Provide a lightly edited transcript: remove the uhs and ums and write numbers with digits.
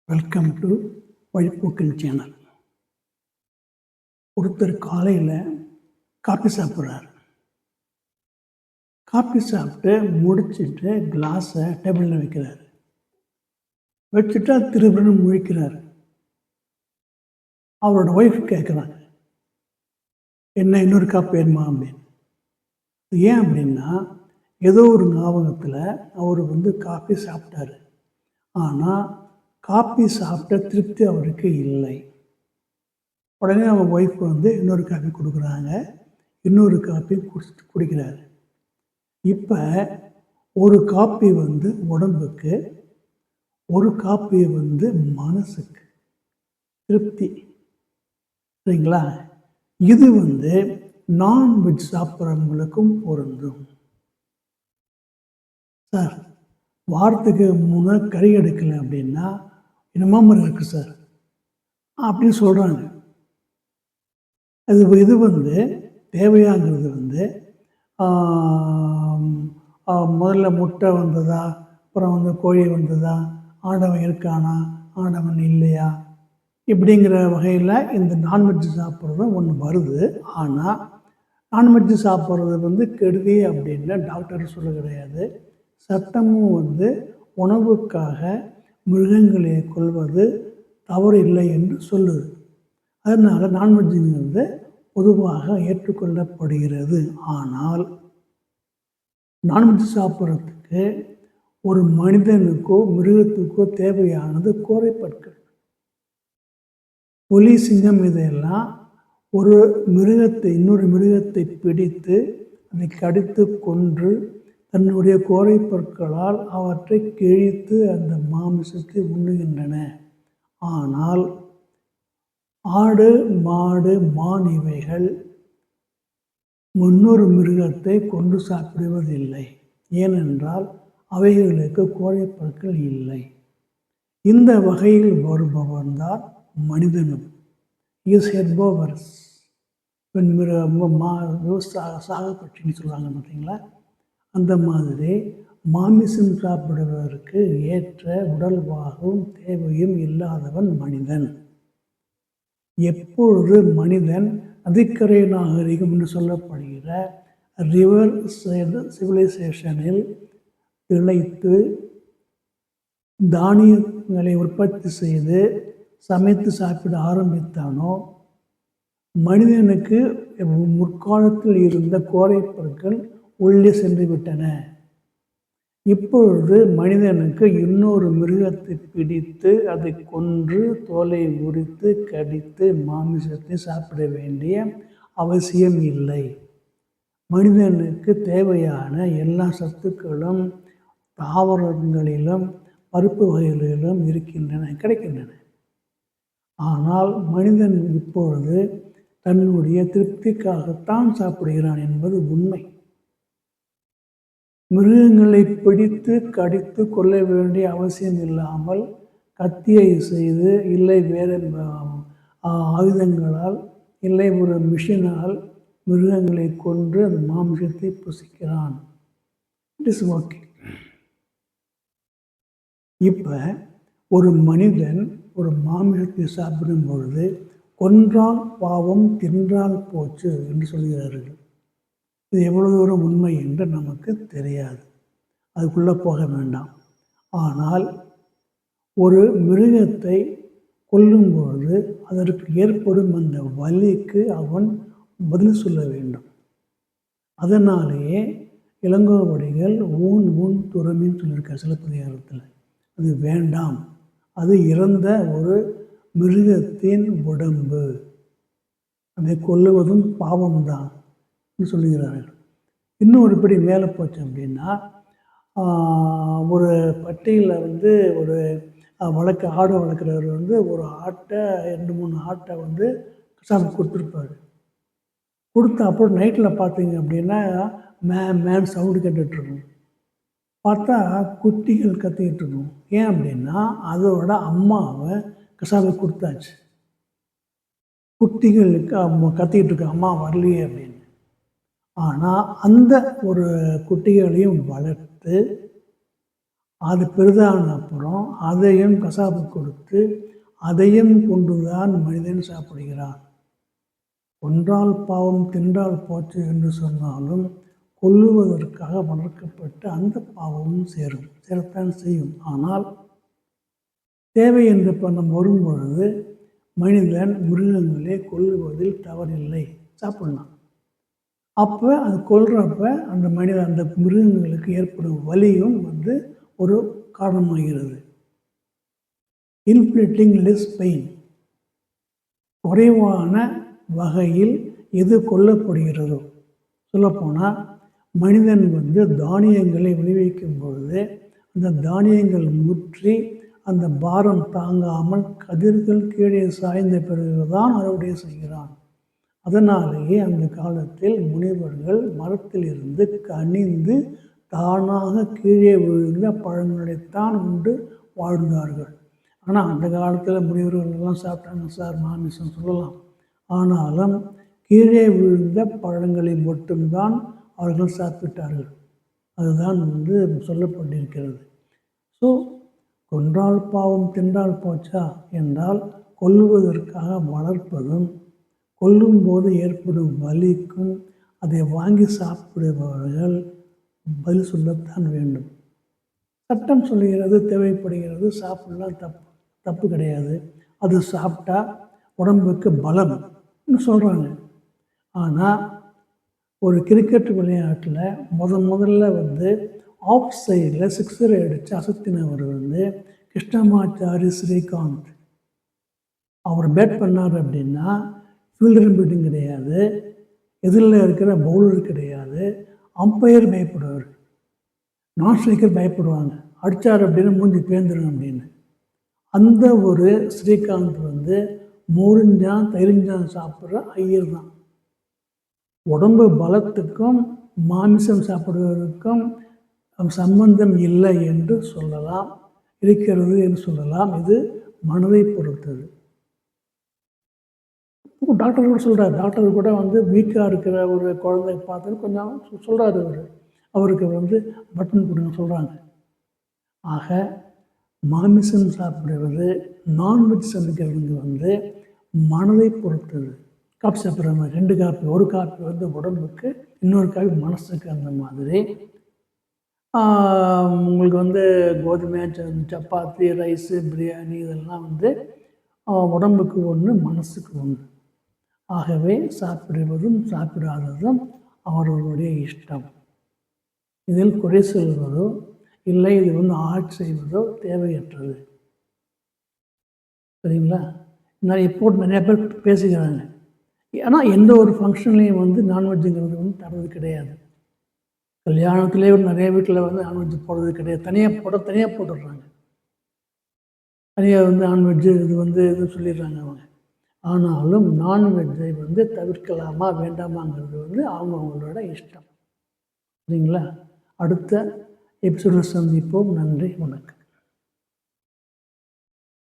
Welcome to வழிப்போக்கன் channel. ஒருத்தர் காலையில் copy சாப்பிட்றாரு. காப்பி சாப்பிட்டு முடிச்சுட்டு கிளாஸை டேபிளில் வைக்கிறாரு. வச்சுட்டா திருப்பின்னு முழிக்கிறார். அவரோட ஒய்ஃப் கேட்குறாங்க, என்ன இன்னொரு காப்பி வேணுமா அப்படின்னு. ஏன் அப்படின்னா, ஏதோ ஒரு ஞாபகத்தில் அவர் காப்பி சாப்பிட்டாரு. ஆனால் காப்பி சாப்பிட்ட திருப்தி அவருக்கு இல்லை. உடனே அவங்க ஒய்ஃப் இன்னொரு காப்பி கொடுக்குறாங்க. இன்னொரு காப்பி குடிக்கிறாரு. இப்போ ஒரு காப்பி உடம்புக்கு, ஒரு காப்பி மனசுக்கு திருப்தி. சரிங்களா? இது நான்வெஜ் சாப்பிட்றவங்களுக்கும் பொருந்தும். சார், வாரத்துக்கு 3 கறி எடுக்கலை அப்படின்னா என்னமா மாதிரி இருக்குது சார் அப்படின்னு சொல்கிறாங்க. இது தேவையாங்கிறது முதல்ல முட்டை வந்ததா, அப்புறம் கோழி வந்ததா, ஆண்டவன் இருக்கானா, ஆண்டவன் இல்லையா, இப்படிங்கிற வகையில் இந்த நான்வெஜ் சாப்பிட்றது ஒன்று வருது. ஆனால் நான்வெஜ் சாப்பிட்றது கெடுதி அப்படின்னு டாக்டர் சொல்ல கிடையாது. சட்டமும் உணவுக்காக மிருகங்களை கொல்வது தவறு இல்லை என்று சொல்லுது. அதனால் நான்வெஜ்ஜுங்கிறது பொதுவாக ஏற்றுக்கொள்ளப்படுகிறது. ஆனால் நான்வெஜ் சாப்பிட்றதுக்கு ஒரு மனிதனுக்கோ மிருகத்துக்கோ தேவையானது கோரைப்பற்கள். புலி, சிங்கம் இதையெல்லாம் ஒரு மிருகத்தை இன்னொரு மிருகத்தை பிடித்து அதை கடித்து கொன்று தன்னுடைய கோரைப்பற்களால் அவற்றை கிழித்து அந்த மாமிசத்தை உண்ணுகின்றன. ஆனால் ஆடு, மாடு, மான் இவைகள் இன்னொரு மிருகத்தை கொண்டு சாப்பிடுவதில்லை. ஏனென்றால் அவைகளுக்கு கோரைப்பற்கள் இல்லை. இந்த வகையில் வருபவன் தான் மனிதனும். இஸ் ஹெர்போவரஸ். சாகப்பட்சின்னு சொல்லுவாங்க பார்த்தீங்களா? அந்த மாதிரி மாமிசம் சாப்பிடுவதற்கு ஏற்ற உடல்வாகும் தேவையும் இல்லாதவன் மனிதன். எப்பொழுது மனிதன் நதிக்கரை நாகரிகம் என்று சொல்லப்படுகிற ரிவர் சிவிலைசேஷனில் திளைத்து தானியங்களை உற்பத்தி செய்து சமைத்து சாப்பிட ஆரம்பித்தானோ, மனிதனுக்கு முற்காலத்தில் இருந்த கோரைப்பற்கள் உள்ளே சென்று விட்டன. இப்பொழுது மனிதனுக்கு இன்னொரு மிருகத்தை பிடித்து அதை கொன்று தோலை உரித்து கடித்து மாமிசத்தை சாப்பிட வேண்டிய அவசியம் இல்லை. மனிதனுக்கு தேவையான எல்லா சத்துக்களும் தாவரங்களிலும் பருப்பு வகைகளிலும் கிடைக்கின்றன. ஆனால் மனிதன் இப்பொழுது தன்னுடைய திருப்திக்காகத்தான் சாப்பிடுகிறான் என்பது உண்மை. மிருகங்களை பிடித்து கடித்து கொள்ள வேண்டிய அவசியம் இல்லாமல் கத்தியை செய்து, இல்லை வேறு ஆயுதங்களால், இல்லை ஒரு மிஷினால் மிருகங்களை கொன்று அந்த மாமிசத்தை புசிக்கிறான். It is okay. இப்போ ஒரு மனிதன் ஒரு மாமிசத்தை சாப்பிடும் பொழுது கொன்றால் பாவம், தின்றால் போச்சு என்று சொல்கிறார்கள். இது எவ்வளவு தூரம் உண்மை என்று நமக்கு தெரியாது, அதுக்குள்ளே போக வேண்டாம். ஆனால் ஒரு மிருகத்தை கொல்லும்பொழுது அதற்கு ஏற்படும் அந்த வலிக்கு அவன் பதில் சொல்ல வேண்டும். அதனாலேயே இளங்கோவடிகள் ஊன் துறமின்னு சொல்லியிருக்கார் சிலப்பதிகாரத்தில். அது வேண்டாம், அது இறந்த ஒரு மிருகத்தின் உடம்பு, அதை கொல்லுவதும் பாவம்தான் சொல்லுகிறார்கள். இன்னும் ஒரு படி மேலே போச்சு அப்படின்னா, ஒரு பட்டியில் ஒரு ஆடு வளர்க்குறவர் ஒரு ஆட்டை 2-3 ஆட்டை கசாப்புக்கு கொடுத்துருப்பாரு. கொடுத்த அப்புறம் நைட்டில் பார்த்தீங்க அப்படின்னா மேன் சவுண்டு கேட்டுட்ருக்கும். பார்த்தா குட்டிகள் கத்திக்கிட்டு இருக்கும். ஏன் அப்படின்னா அதோட அம்மாவை கசாப்புக்கு கொடுத்தாச்சு. குட்டிகளுக்கு கத்திக்கிட்டு இருக்கு, அம்மா வரலையே அப்படின்னு. ஆனால் அந்த ஒரு குட்டிகளையும் வளர்த்து அது பெரிதான அப்புறம் அதையும் கசாப்பு கொடுத்து அதையும் கொண்டுதான் மனிதன் சாப்பிடுகிறான். கொன்றால் பாவம் தின்றால் போச்சு என்று சொன்னாலும் கொல்லுவதற்காக வளர்க்கப்பட்டு அந்த பாவமும் சேரத்தான் செய்யும். ஆனால் தேவை என்று நம்ம வரும்பொழுது மனிதன் மிருகங்களே கொல்லுவதில் தவறில்லை, சாப்பிடலாம். அப்போ அது கொல்றப்ப அந்த அந்த மிருகங்களுக்கு ஏற்படும் வலியும் ஒரு காரணமாகிறது. இன்ஃப்ளிக்டிங் லெஸ் பெயின், குறைவான வகையில் எது கொல்லப்படுகிறதோ, சொல்லப்போனால் மனிதன் தானியங்களை விளைவிக்கும் பொழுது அந்த தானியங்கள் முற்றி அந்த பாரம் தாங்காமல் கதிர்கள் கீழே சாய்ந்த பிறகுதான் அறுவடை செய்கிறான். அதனாலேயே அந்த காலத்தில் முனிவர்கள் மரத்திலிருந்து கனிந்து தானாக கீழே விழுந்த பழங்களைத்தான் உண்டு வாழ்ந்தார்கள். ஆனால் அந்த காலத்தில் முனிவர்களெல்லாம் சாப்பிட்டாங்க சார், மாமிசம் சொல்லலாம். ஆனாலும் கீழே விழுந்த பழங்களை மட்டும்தான் அவர்கள் சாப்பிட்டார்கள். அதுதான் சொல்லப்பட்டிருக்கிறது. ஸோ கொன்றால் பாவம் தின்றால் போச்சா என்றால் கொல்லுவதற்காக வளர்ப்பதும் கொல்லும்போது ஏற்படும் வலிக்கும் அதை வாங்கி சாப்பிடுபவர்கள் பதில் சொல்லத்தான் வேண்டும். சட்டம் சொல்லுகிறது, தேவைப்படுகிறது, சாப்பிடலாம், தப்பு கிடையாது. அது சாப்பிட்டா உடம்புக்கு பலம்னு சொல்கிறாங்க. ஆனால் ஒரு கிரிக்கெட் விளையாட்டில் முதல்ல ஆஃப் சைடில் சிக்ஸரை அடித்து அசத்தினவர் கிருஷ்ணமாச்சாரி ஸ்ரீகாந்த். அவர் பேட் பண்ணார் அப்படின்னா ஃபீல்டர் பீட்டிங் கிடையாது, எதிரில் இருக்கிற பவுலர் கிடையாது, அம்பையர் பயப்படுவார், நான் ஸ்ட்ரைக்கர் பயப்படுவாங்க. அடித்தார் அப்படின்னு மூஞ்சி பேந்துடும் அப்படின்னு. அந்த ஒரு ஸ்ரீகாந்த் மோரிஞ்சான் தயிரிஞ்சான் சாப்பிட்ற ஐயர் தான். உடம்பு பலத்துக்கும் மாமிசம் சாப்பிடுவதற்கும் சம்பந்தம் இல்லை என்று சொல்லலாம், இருக்கிறது என்று சொல்லலாம். இது மனதை பொறுத்தது. டாக்டர் கூட சொல்கிறார், டாக்டர் கூட வீக்காக இருக்கிற ஒரு குழந்தை பார்த்து கொஞ்சம் சொல்கிறாரு. அவருக்கு பட்டன் கொடுங்க சொல்கிறாங்க. ஆக மாமிசம் சாப்பிடுவது, நான்வெஜ் சமைக்கிறவங்க மனதை பொறுத்தது. காப்பி சாப்பிட்ற மாதிரி 2 காப்பி, ஒரு காப்பி உடம்புக்கு, இன்னொரு காப்பி மனசுக்கு. அந்த மாதிரி உங்களுக்கு கோதுமை, சப்பாத்தி, ரைஸு, பிரியாணி இதெல்லாம் உடம்புக்கு ஒன்று, மனசுக்கு ஒன்று. ஆகவே சாப்பிடுவதும் சாப்பிடாததும் அவர்களுடைய இஷ்டம். இதில் குறை சொல்வதோ இல்லை இது ஆட்சி செய்வதோ தேவையற்றது. சரிங்களா? நிறைய பேர் பேசுகிறாங்க. ஆனால் எந்த ஒரு ஃபங்க்ஷன்லேயும் நான்வெஜ்ஜுங்கிறது தர்றது கிடையாது. கல்யாணத்துலேயே நிறைய வீட்டில் நான்வெஜ் போடுறது கிடையாது. தனியாக போட்டுடுறாங்க. தனியாக நான்வெஜ்ஜு இது இது சொல்லிடுறாங்க அவங்க. ஆனாலும் நான்வெஜ்ஜை தவிர்க்கலாமா வேண்டாமாங்கிறது அவங்களோட இஷ்டம். சரிங்களா? அடுத்த எபிசோடில் சந்திப்போம். நன்றி, வணக்கம்.